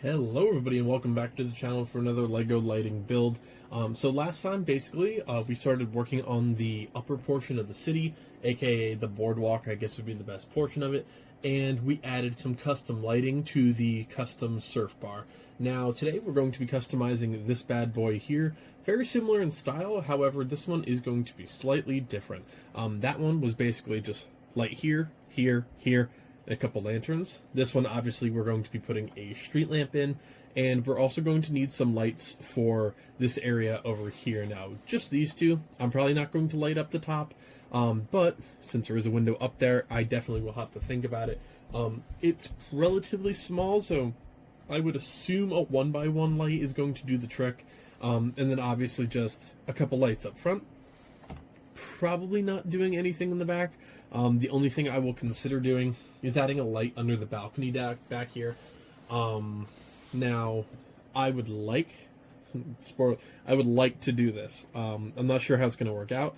Hello everybody and welcome back to the channel for another LEGO lighting build. So last time basically we started working on the upper portion of the city, aka the boardwalk, I guess would be the best portion of it, and we added some custom lighting to the custom surf bar. Now today we're going to be customizing this bad boy here, very similar in style, however this one is going to be slightly different. That one was basically just light here, here, here, and a couple lanterns. This one obviously we're going to be putting a street lamp in, and we're also going to need some lights for this area over here. Now just these two, I'm probably not going to light up the top, but since there is a window up there, I definitely will have to think about it. It's relatively small, so I would assume a 1x1 light is going to do the trick, and then obviously just a couple lights up front. Probably not doing anything in the back. The only thing I will consider doing is adding a light under the balcony deck back here. Now, I would like to do this. I'm not sure how it's going to work out.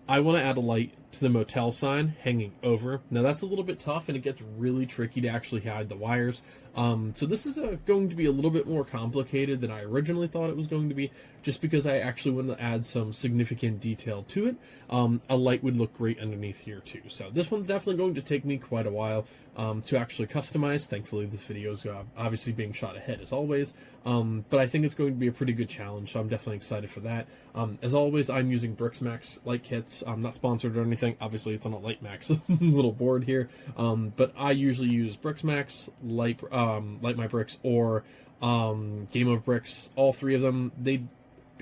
I want to add a light to the Motel sign hanging over. Now that's a little bit tough and it gets really tricky to actually hide the wires. So this is going to be a little bit more complicated than I originally thought it was going to be, just because I actually want to add some significant detail to it. A light would look great underneath here too. So this one's definitely going to take me quite a while to actually customize. Thankfully this video is obviously being shot ahead as always, but I think it's going to be a pretty good challenge, so I'm definitely excited for that. As always, I'm using Briksmax light kits. I'm not sponsored or anything. Obviously it's on a Lightmax little board here, but I usually use Briksmax, Light My Bricks, or Game of Bricks. All three of them, they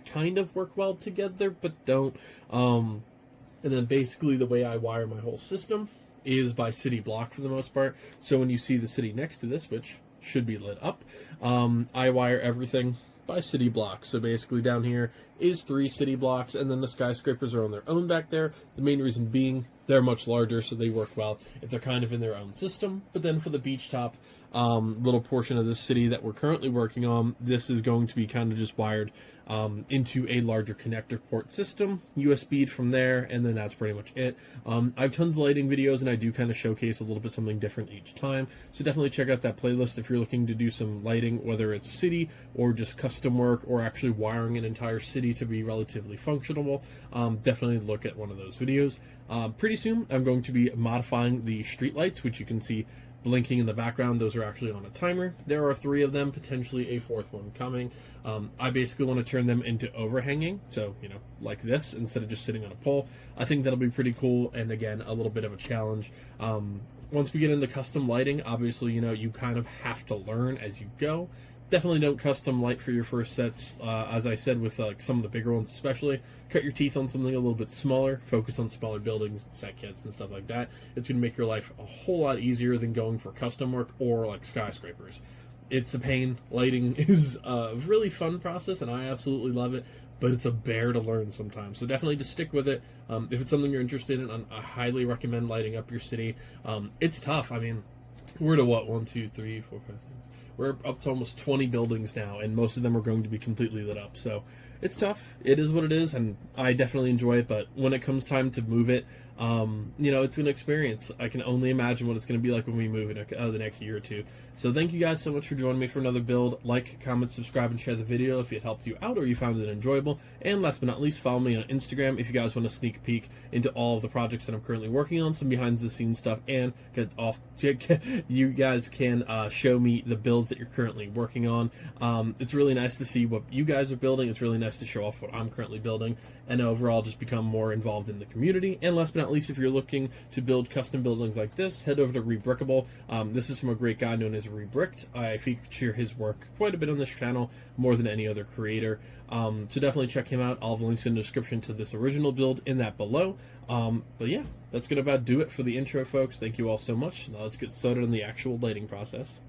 kind of work well together but don't. And then basically the way I wire my whole system is by city block for the most part. So when you see the city next to this, which should be lit up, I wire everything by city blocks. So basically down here is 3 city blocks, and then the skyscrapers are on their own back there. The main reason being they're much larger, so they work well if they're kind of in their own system. But then for the beach top little portion of the city that we're currently working on, this is going to be kind of just wired into a larger connector port system, USB from there, and then that's pretty much it. I have tons of lighting videos, and I do kind of showcase a little bit something different each time, so definitely check out that playlist if you're looking to do some lighting, whether it's city or just custom work or actually wiring an entire city to be relatively functional. Definitely look at one of those videos. Pretty soon I'm going to be modifying the street lights, which you can see blinking in the background. Those are actually on a timer. There are 3 of them, potentially a 4th one coming. I basically want to turn them into overhanging, so like this, instead of just sitting on a pole. I think that'll be pretty cool, and again, a little bit of a challenge. Once we get into custom lighting, obviously you kind of have to learn as you go. Definitely don't custom light for your first sets. As I said, with some of the bigger ones especially, cut your teeth on something a little bit smaller, focus on smaller buildings and set kits and stuff like that. It's going to make your life a whole lot easier than going for custom work or like skyscrapers. It's a pain. Lighting is a really fun process and I absolutely love it, but it's a bear to learn sometimes. So definitely just stick with it. If it's something you're interested in, I highly recommend lighting up your city. It's tough. I mean, we're to what, 1, 2, 3, 4, 5, 6. We're up to almost 20 buildings now, and most of them are going to be completely lit up. So it's tough. It is what it is, and I definitely enjoy it. But when it comes time to move it, it's an experience. I can only imagine what it's going to be like when we move in the next year or 2. So thank you guys so much for joining me for another build. Like, comment, subscribe, and share the video if it helped you out or you found it enjoyable. And last but not least, follow me on Instagram if you guys want a sneak peek into all of the projects that I'm currently working on, some behind-the-scenes stuff, and you guys can show me the builds that you're currently working on. It's really nice to see what you guys are building. It's really nice to show off what I'm currently building, and overall just become more involved in the community. And last but not least, if you're looking to build custom buildings like this, head over to Rebrickable. This is from a great guy known as Rebricked. I feature his work quite a bit on this channel, more than any other creator. So definitely check him out. I'll have links in the description to this original build in that below. But yeah, that's gonna about do it for the intro, folks. Thank you all so much. Now let's get started on the actual lighting process.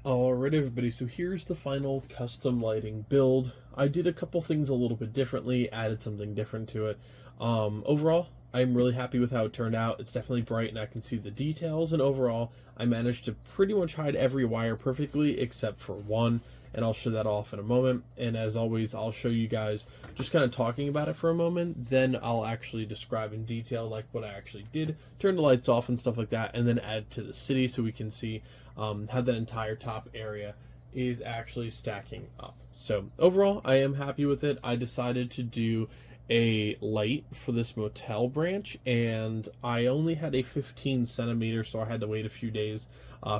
Alright everybody, so here's the final custom lighting build. I did a couple things a little bit differently, added something different to it. Overall, I'm really happy with how it turned out. It's definitely bright and I can see the details, and overall, I managed to pretty much hide every wire perfectly except for one, and I'll show that off in a moment. And as always, I'll show you guys just kind of talking about it for a moment, then I'll actually describe in detail like what I actually did, turn the lights off and stuff like that, and then add to the city so we can see how that entire top area is actually stacking up. So overall, I am happy with it. I decided to do a light for this motel branch, and I only had a 15 centimeter, so I had to wait a few days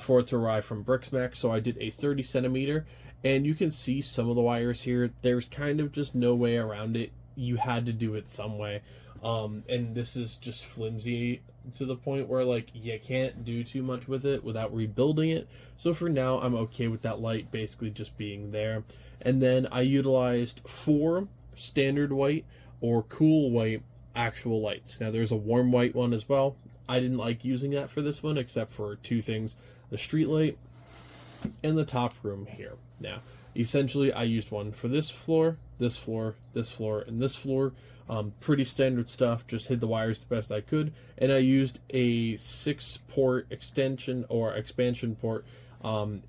for it to arrive from Briksmax. So I did a 30 centimeter, and you can see some of the wires here. There's kind of just no way around it. You had to do it some way. And this is just flimsy to the point where like you can't do too much with it without rebuilding it. So for now, I'm okay with that light basically just being there. And then I utilized 4 standard white or cool white actual lights. Now there's a warm white one as well. I didn't like using that for this one except for 2 things: the street light and the top room here. Now essentially I used one for this floor, this floor, this floor, and this floor. Pretty standard stuff, just hid the wires the best I could, and I used a 6-port extension or expansion port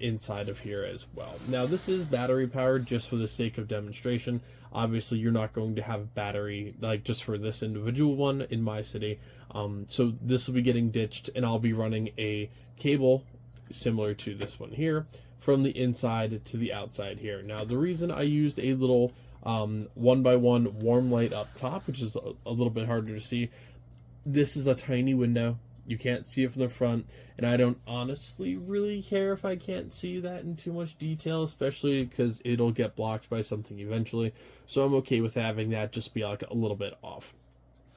inside of here as well. Now this is battery powered just for the sake of demonstration. Obviously you're not going to have battery like just for this individual one in my city, so this will be getting ditched, and I'll be running a cable similar to this one here from the inside to the outside here. Now the reason I used a little 1x1 warm light up top, which is a little bit harder to see, this is a tiny window. You can't see it from the front, and I don't honestly really care if I can't see that in too much detail, especially because it'll get blocked by something eventually. So I'm okay with having that just be like a little bit off.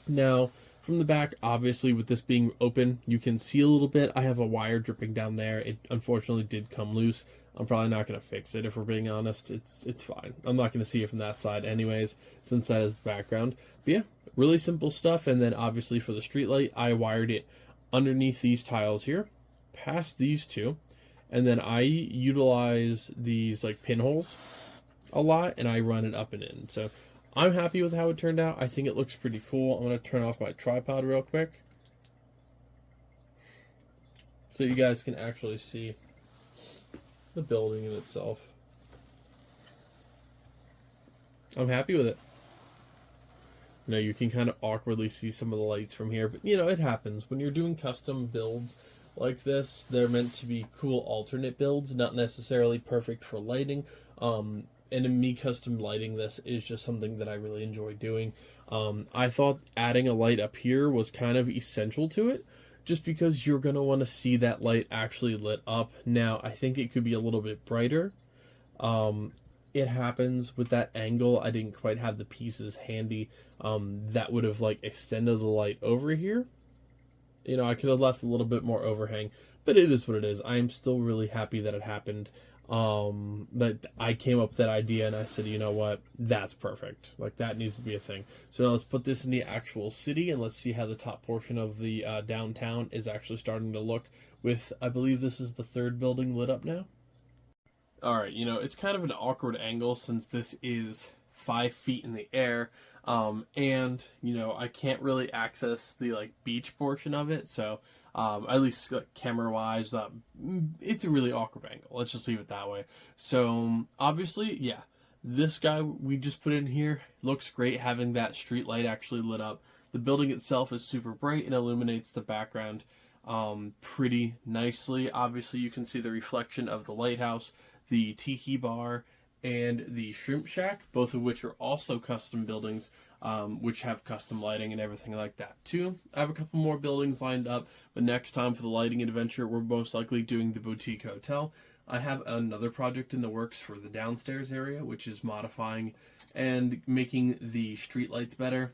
Now from the back, obviously with this being open, you can see a little bit. I have a wire dripping down there. It unfortunately did come loose. I'm probably not going to fix it if we're being honest. It's fine. I'm not going to see it from that side anyways, since that is the background. But yeah, really simple stuff. And then obviously for the street light, I wired it underneath these tiles here, past these 2, and then I utilize these like pinholes a lot, and I run it up and in. So I'm happy with how it turned out. I think it looks pretty cool. I'm going to turn off my tripod real quick so you guys can actually see the building in itself. I'm happy with it. You know, you can kind of awkwardly see some of the lights from here, but you know, it happens. When you're doing custom builds like this, they're meant to be cool alternate builds, not necessarily perfect for lighting. And in me custom lighting this is just something that I really enjoy doing. I thought adding a light up here was kind of essential to it, just because you're going to want to see that light actually lit up. Now, I think it could be a little bit brighter. It happens with that angle. I didn't quite have the pieces handy that would have like extended the light over here. You know, I could have left a little bit more overhang, but it is what it is. I am still really happy that it happened. That I came up with that idea and I said, you know what, that's perfect. Like, that needs to be a thing. So now let's put this in the actual city and let's see how the top portion of the downtown is actually starting to look with, I believe this is the 3rd building lit up now. Alright, you know, it's kind of an awkward angle since this is 5 feet in the air. And, you know, I can't really access the, like, beach portion of it, so at least like, camera-wise, it's a really awkward angle. Let's just leave it that way. So, obviously, yeah, this guy we just put in here looks great having that street light actually lit up. The building itself is super bright and illuminates the background pretty nicely. Obviously, you can see the reflection of the lighthouse, the tiki bar, and the shrimp shack, both of which are also custom buildings, which have custom lighting and everything like that too. I have a couple more buildings lined up, but next time for the lighting adventure, we're most likely doing the boutique hotel. I have another project in the works for the downstairs area, which is modifying and making the street lights better.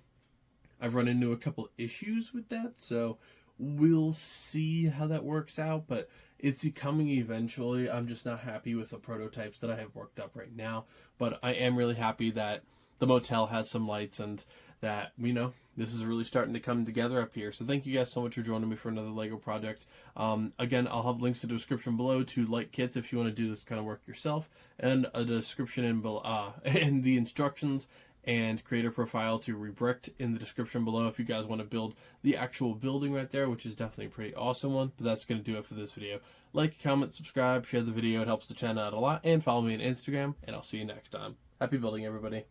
I've run into a couple issues with that, so we'll see how that works out, but it's coming eventually. I'm just not happy with the prototypes that I have worked up right now, but I am really happy that the motel has some lights and that, you know, this is really starting to come together up here. So thank you guys so much for joining me for another Lego project. Again, I'll have links in the description below to light kits if you want to do this kind of work yourself, and a description in the instructions and creator profile to Rebricked in the description below if you guys want to build the actual building right there, which is definitely a pretty awesome one. But that's going to do it for this video. Like, comment, subscribe, share the video. It helps the channel out a lot. And follow me on Instagram, and I'll see you next time. Happy building, everybody.